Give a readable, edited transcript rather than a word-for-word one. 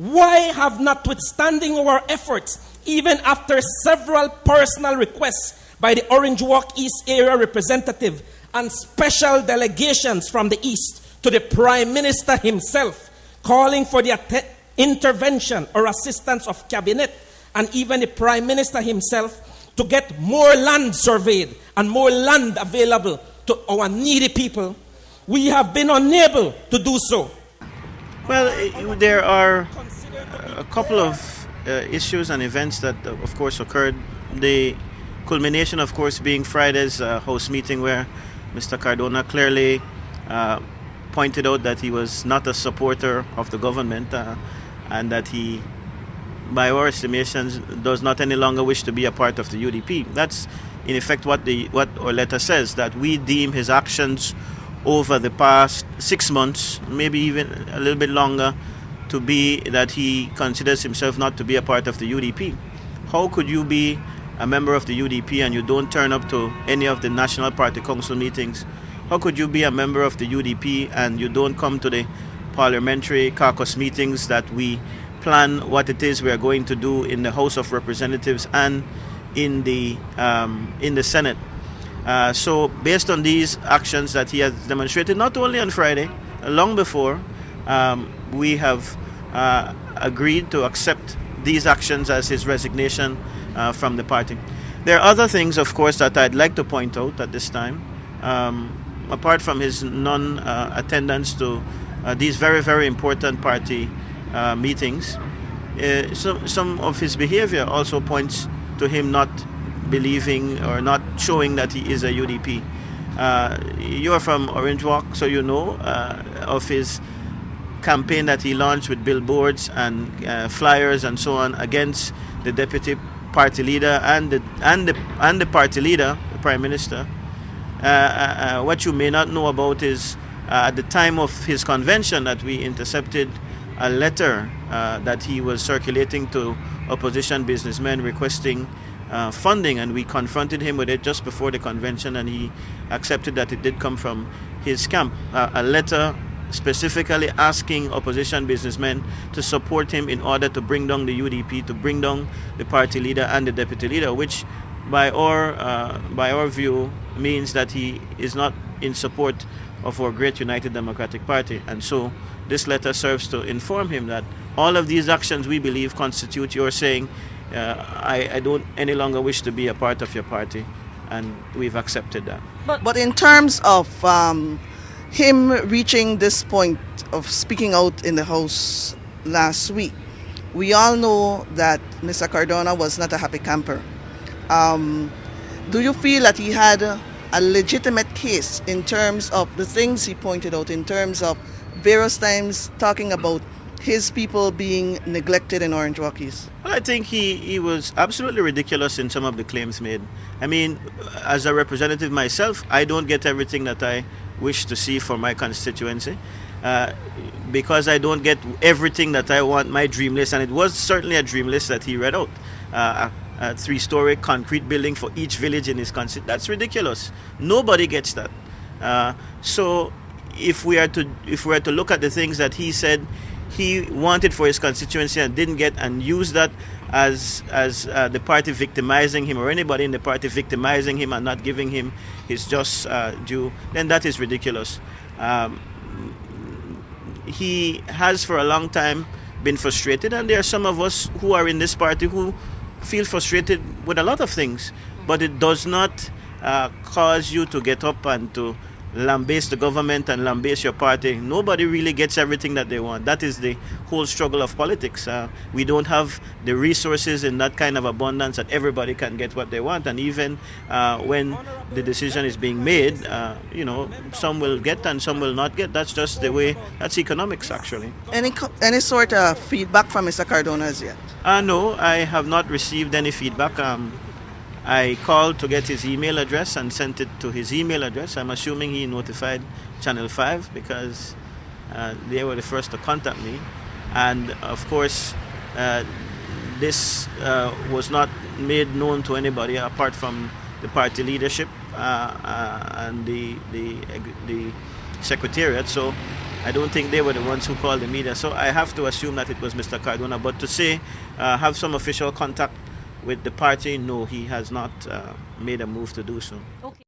Why have, notwithstanding our efforts, even after several personal requests by the Orange Walk East area representative and special delegations from the East to the Prime Minister himself, calling for the intervention or assistance of Cabinet and even the Prime Minister himself to get more land surveyed and more land available to our needy people, we have been unable to do so. Well, there are a couple of issues and events that, of course, occurred. The culmination, of course, being Friday's House meeting, where Mr. Cardona clearly pointed out that he was not a supporter of the government and that he, by our estimations, does not any longer wish to be a part of the UDP. That's, in effect, what our letter says, that we deem his actions over the past 6 months, maybe even a little bit longer, to be that he considers himself not to be a part of the UDP. How could you be a member of the UDP and you don't turn up to any of the National Party Council meetings? How could you be a member of the UDP and you don't come to the parliamentary caucus meetings that we plan what it is we are going to do in the House of Representatives and in the Senate? So based on these actions that he has demonstrated, not only on Friday, long before, we have agreed to accept these actions as his resignation from the party. There are other things, of course, that I'd like to point out at this time. Apart from his non-attendance to these very, very important party meetings, some of his behavior also points to him not believing or not showing that he is a UDP. You're from Orange Walk, so you know of his campaign that he launched with billboards and flyers and so on against the deputy party leader and the party leader, the Prime Minister. What you may not know about is at the time of his convention that we intercepted a letter that he was circulating to opposition businessmen requesting funding, and we confronted him with it just before the convention, and he accepted that it did come from his camp. A letter specifically asking opposition businessmen to support him in order to bring down the UDP, to bring down the party leader and the deputy leader, which by our view means that he is not in support of our great United Democratic Party. And so this letter serves to inform him that all of these actions, we believe, constitute your saying, I don't any longer wish to be a part of your party, and we've accepted that. But in terms of him reaching this point of speaking out in the House last week, we all know that Mr. Cardona was not a happy camper. Do you feel that he had a legitimate case in terms of the things he pointed out, in terms of various times talking about his people being neglected in Orange Walk East? Well, I think he was absolutely ridiculous in some of the claims made. I mean, as a representative myself, I don't get everything that I wish to see for my constituency. Because I don't get everything that I want, my dream list, and it was certainly a dream list that he read out. A 3-story concrete building for each village in his constituency. That's ridiculous. Nobody gets that. So if we are to look at the things that he said he wanted for his constituency and didn't get, and use that as the party victimizing him, or anybody in the party victimizing him and not giving him his just due, then that is ridiculous. He has for a long time been frustrated, and there are some of us who are in this party who feel frustrated with a lot of things, but it does not cause you to get up and to lambaste the government and lambaste your party. Nobody really gets everything that they want. That is the whole struggle of politics. We don't have the resources in that kind of abundance that everybody can get what they want, and even when the decision is being made, some will get and some will not get. That's just the way, that's economics actually. Any sort of feedback from Mr. Cardona as yet? No, I have not received any feedback. I called to get his email address and sent it to his email address. I'm assuming he notified Channel 5 because they were the first to contact me. And of course, this was not made known to anybody apart from the party leadership and the secretariat. So I don't think they were the ones who called the media. So I have to assume that it was Mr. Cardona. But to say, have some official contact with the party, no, he has not made a move to do so. Okay.